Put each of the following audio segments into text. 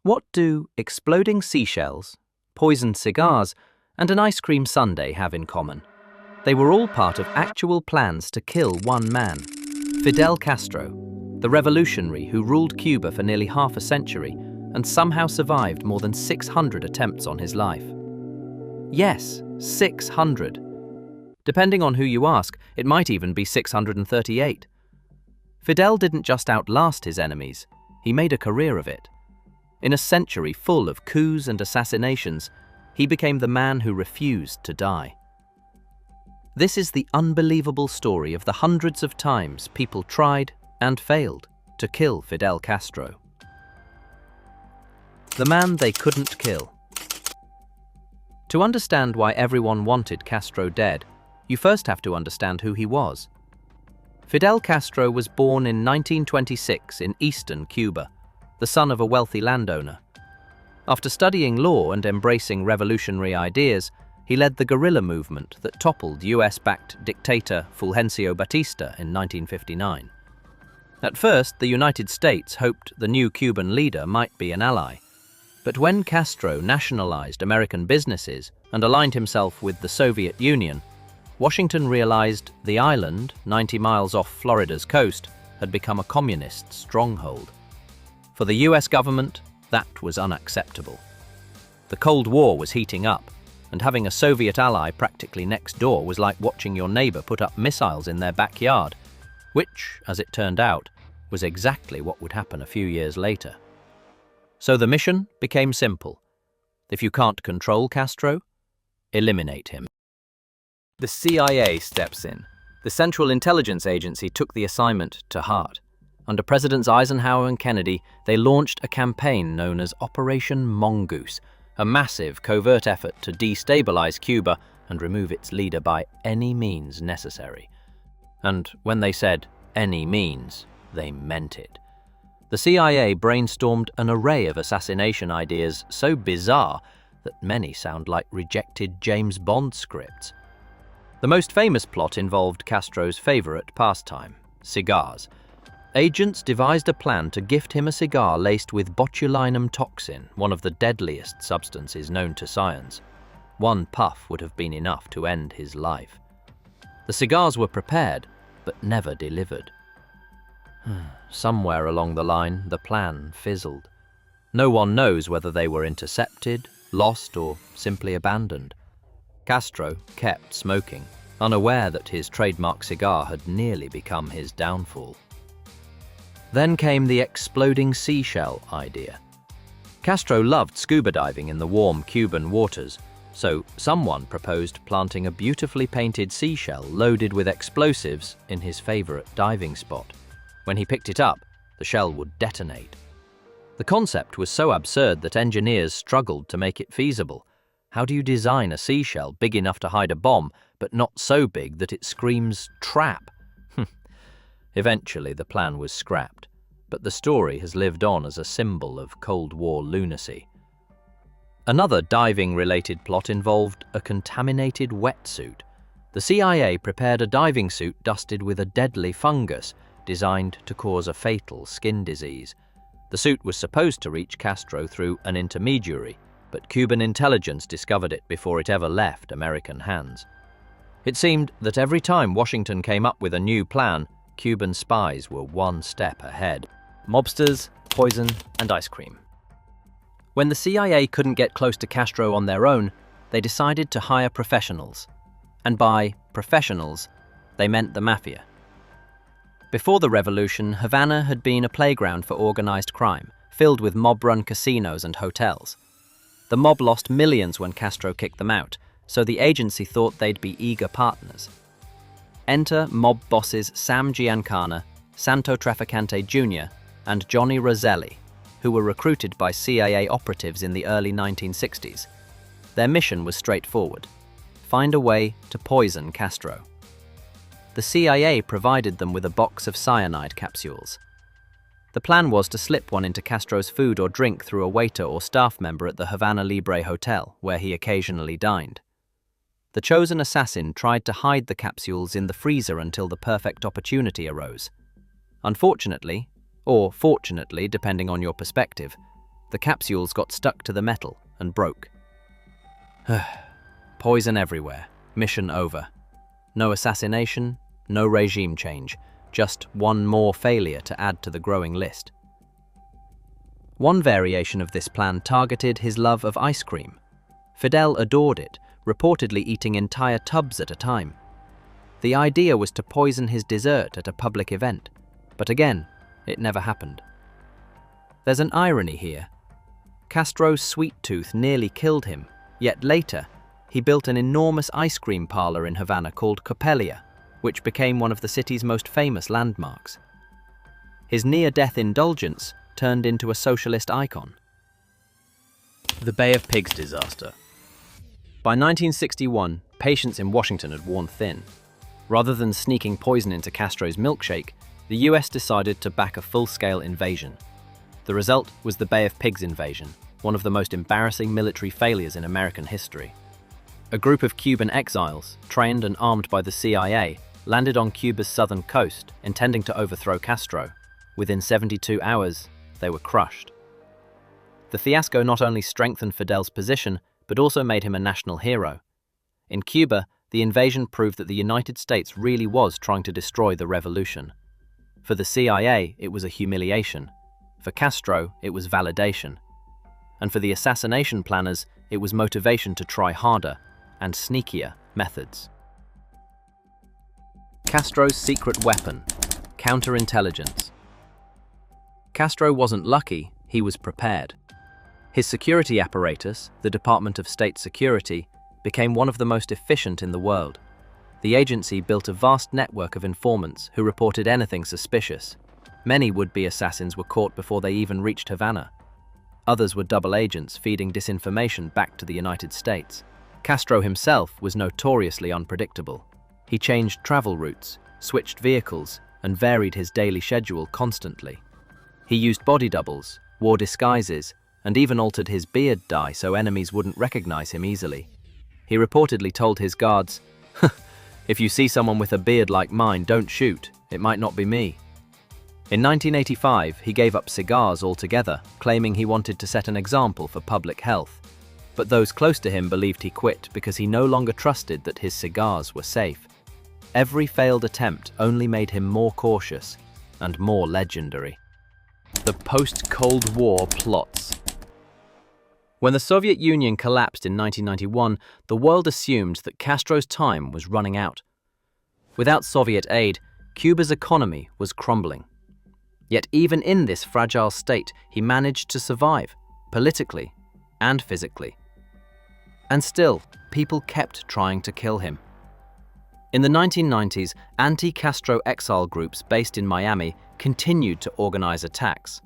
What do exploding seashells, poisoned cigars, and an ice cream sundae have in common? They were all part of actual plans to kill one man, Fidel Castro, the revolutionary who ruled Cuba for nearly half a century and somehow survived more than 600 attempts on his life. Yes, 600. Depending on who you ask, it might even be 638. Fidel didn't just outlast his enemies, he made a career of it. In a century full of coups and assassinations, he became the man who refused to die. This is the unbelievable story of the hundreds of times people tried and failed to kill Fidel Castro. The man they couldn't kill. To understand why everyone wanted Castro dead, you first have to understand who he was. Fidel Castro was born in 1926 in eastern Cuba, the son of a wealthy landowner. After studying law and embracing revolutionary ideas, he led the guerrilla movement that toppled US-backed dictator Fulgencio Batista in 1959. At first, the United States hoped the new Cuban leader might be an ally. But when Castro nationalized American businesses and aligned himself with the Soviet Union, Washington realized the island, 90 miles off Florida's coast, had become a communist stronghold. For the US government, that was unacceptable. The Cold War was heating up, and having a Soviet ally practically next door was like watching your neighbor put up missiles in their backyard, which, as it turned out, was exactly what would happen a few years later. So the mission became simple. If you can't control Castro, eliminate him. The CIA steps in. The Central Intelligence Agency took the assignment to heart. Under Presidents Eisenhower and Kennedy, they launched a campaign known as Operation Mongoose, a massive covert effort to destabilize Cuba and remove its leader by any means necessary. And when they said any means, they meant it. The CIA brainstormed an array of assassination ideas so bizarre that many sound like rejected James Bond scripts. The most famous plot involved Castro's favorite pastime, cigars. Agents devised a plan to gift him a cigar laced with botulinum toxin, one of the deadliest substances known to science. One puff would have been enough to end his life. The cigars were prepared, but never delivered. Somewhere along the line, the plan fizzled. No one knows whether they were intercepted, lost, or simply abandoned. Castro kept smoking, unaware that his trademark cigar had nearly become his downfall. Then came the exploding seashell idea. Castro loved scuba diving in the warm Cuban waters, so someone proposed planting a beautifully painted seashell loaded with explosives in his favorite diving spot. When he picked it up, the shell would detonate. The concept was so absurd that engineers struggled to make it feasible. How do you design a seashell big enough to hide a bomb, but not so big that it screams trap? Eventually, the plan was scrapped, but the story has lived on as a symbol of Cold War lunacy. Another diving-related plot involved a contaminated wetsuit. The CIA prepared a diving suit dusted with a deadly fungus designed to cause a fatal skin disease. The suit was supposed to reach Castro through an intermediary, but Cuban intelligence discovered it before it ever left American hands. It seemed that every time Washington came up with a new plan, Cuban spies were one step ahead. Mobsters, poison, and ice cream. When the CIA couldn't get close to Castro on their own, they decided to hire professionals. And by professionals, they meant the Mafia. Before the revolution, Havana had been a playground for organized crime, filled with mob-run casinos and hotels. The mob lost millions when Castro kicked them out, so the agency thought they'd be eager partners. Enter mob bosses Sam Giancana, Santo Trafficante Jr., and Johnny Roselli, who were recruited by CIA operatives in the early 1960s. Their mission was straightforward: find a way to poison Castro. The CIA provided them with a box of cyanide capsules. The plan was to slip one into Castro's food or drink through a waiter or staff member at the Havana Libre Hotel, where he occasionally dined. The chosen assassin tried to hide the capsules in the freezer until the perfect opportunity arose. Unfortunately, or fortunately depending on your perspective, The capsules got stuck to the metal and broke. Poison everywhere. Mission over. No assassination, no regime change, just one more failure to add to the growing list. One variation of this plan targeted his love of ice cream. Fidel adored it, reportedly eating entire tubs at a time. The idea was to poison his dessert at a public event, but again, it never happened. There's an irony here. Castro's sweet tooth nearly killed him, yet later, he built an enormous ice cream parlor in Havana called Coppelia, which became one of the city's most famous landmarks. His near-death indulgence turned into a socialist icon. The Bay of Pigs disaster. By 1961, patience in Washington had worn thin. Rather than sneaking poison into Castro's milkshake, the US decided to back a full-scale invasion. The result was the Bay of Pigs invasion, one of the most embarrassing military failures in American history. A group of Cuban exiles, trained and armed by the CIA, landed on Cuba's southern coast, intending to overthrow Castro. Within 72 hours, they were crushed. The fiasco not only strengthened Fidel's position, but also made him a national hero. In Cuba, the invasion proved that the United States really was trying to destroy the revolution. For the CIA, it was a humiliation. For Castro, it was validation. And for the assassination planners, it was motivation to try harder and sneakier methods. Castro's secret weapon, counterintelligence. Castro wasn't lucky, he was prepared. His security apparatus, the Department of State Security, became one of the most efficient in the world. The agency built a vast network of informants who reported anything suspicious. Many would-be assassins were caught before they even reached Havana. Others were double agents feeding disinformation back to the United States. Castro himself was notoriously unpredictable. He changed travel routes, switched vehicles, and varied his daily schedule constantly. He used body doubles, wore disguises, and even altered his beard dye so enemies wouldn't recognize him easily. He reportedly told his guards, "If you see someone with a beard like mine, don't shoot. It might not be me." In 1985, he gave up cigars altogether, claiming he wanted to set an example for public health. But those close to him believed he quit because he no longer trusted that his cigars were safe. Every failed attempt only made him more cautious and more legendary. The post-Cold War plots. When the Soviet Union collapsed in 1991, the world assumed that Castro's time was running out. Without Soviet aid, Cuba's economy was crumbling. Yet even in this fragile state, he managed to survive, politically and physically. And still, people kept trying to kill him. In the 1990s, anti-Castro exile groups based in Miami continued to organize attacks.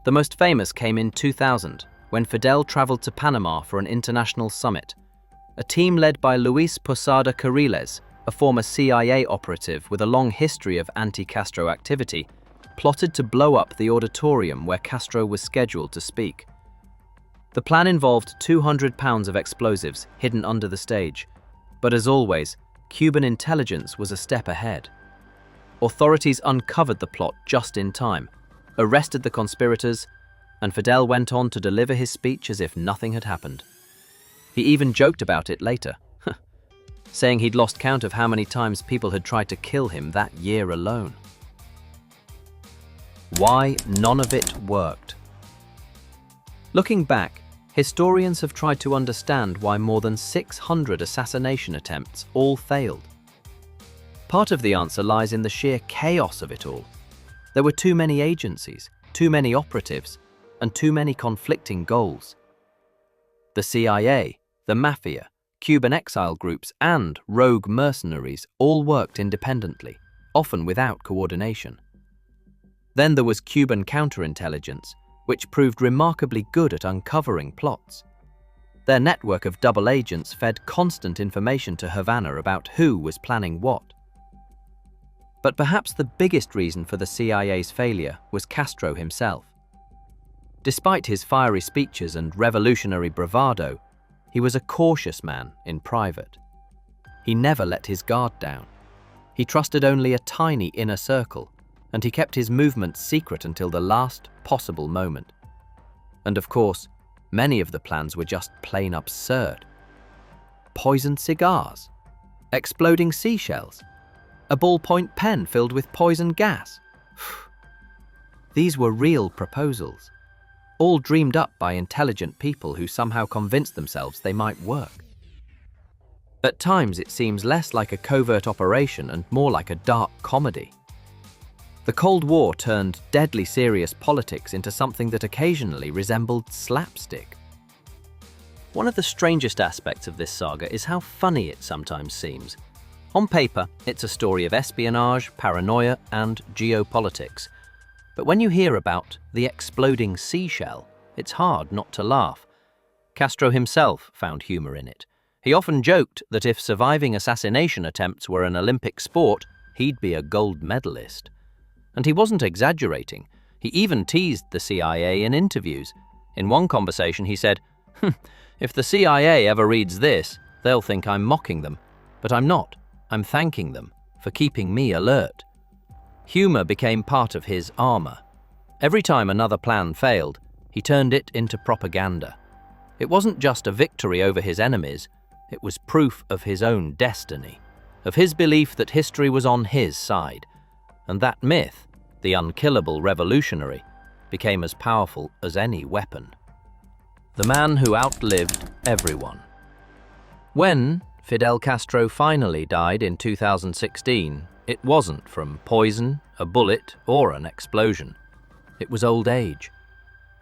The most famous came in 2000, when Fidel traveled to Panama for an international summit. A team led by Luis Posada Carriles, a former CIA operative with a long history of anti-Castro activity, plotted to blow up the auditorium where Castro was scheduled to speak. The plan involved 200 pounds of explosives hidden under the stage, but as always, Cuban intelligence was a step ahead. Authorities uncovered the plot just in time, arrested the conspirators, and Fidel went on to deliver his speech as if nothing had happened. He even joked about it later, saying he'd lost count of how many times people had tried to kill him that year alone. Why none of it worked. Looking back, historians have tried to understand why more than 600 assassination attempts all failed. Part of the answer lies in the sheer chaos of it all. There were too many agencies, too many operatives, and too many conflicting goals. The CIA, the Mafia, Cuban exile groups, and rogue mercenaries all worked independently, often without coordination. Then there was Cuban counterintelligence, which proved remarkably good at uncovering plots. Their network of double agents fed constant information to Havana about who was planning what. But perhaps the biggest reason for the CIA's failure was Castro himself. Despite his fiery speeches and revolutionary bravado, he was a cautious man in private. He never let his guard down. He trusted only a tiny inner circle, and he kept his movements secret until the last possible moment. And of course, many of the plans were just plain absurd. Poisoned cigars, exploding seashells, a ballpoint pen filled with poison gas. These were real proposals, all dreamed up by intelligent people who somehow convinced themselves they might work. At times, it seems less like a covert operation and more like a dark comedy. The Cold War turned deadly serious politics into something that occasionally resembled slapstick. One of the strangest aspects of this saga is how funny it sometimes seems. On paper, it's a story of espionage, paranoia, and geopolitics. But when you hear about the exploding seashell, it's hard not to laugh. Castro himself found humor in it. He often joked that if surviving assassination attempts were an Olympic sport, he'd be a gold medalist. And he wasn't exaggerating. He even teased the CIA in interviews. In one conversation, he said, "If the CIA ever reads this, they'll think I'm mocking them. But I'm not. I'm thanking them for keeping me alert." Humor became part of his armor. Every time another plan failed, he turned it into propaganda. It wasn't just a victory over his enemies, it was proof of his own destiny, of his belief that history was on his side. And that myth, the unkillable revolutionary, became as powerful as any weapon. The man who outlived everyone. When Fidel Castro finally died in 2016, it wasn't from poison, a bullet, or an explosion. It was old age.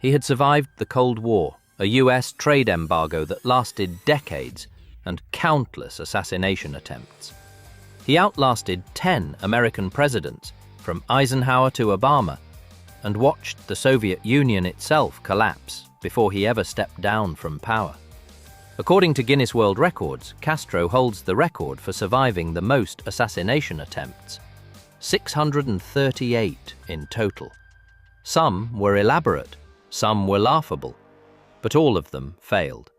He had survived the Cold War, a US trade embargo that lasted decades, and countless assassination attempts. He outlasted 10 American presidents, from Eisenhower to Obama, and watched the Soviet Union itself collapse before he ever stepped down from power. According to Guinness World Records, Castro holds the record for surviving the most assassination attempts, 638 in total. Some were elaborate, some were laughable, but all of them failed.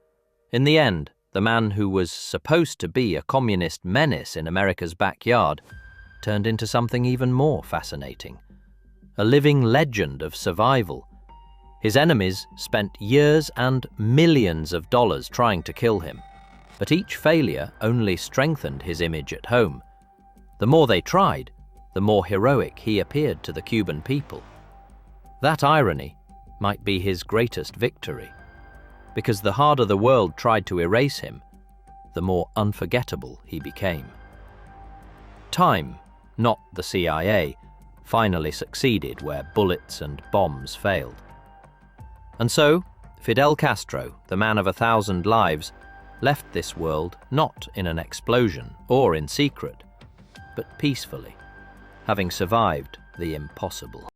In the end, the man who was supposed to be a communist menace in America's backyard turned into something even more fascinating. A living legend of survival. His enemies spent years and millions of dollars trying to kill him, but each failure only strengthened his image at home. The more they tried, the more heroic he appeared to the Cuban people. That irony might be his greatest victory, because the harder the world tried to erase him, the more unforgettable he became. Time, not the CIA, finally succeeded where bullets and bombs failed. And so, Fidel Castro, the man of 1,000 lives, left this world not in an explosion or in secret, but peacefully, having survived the impossible.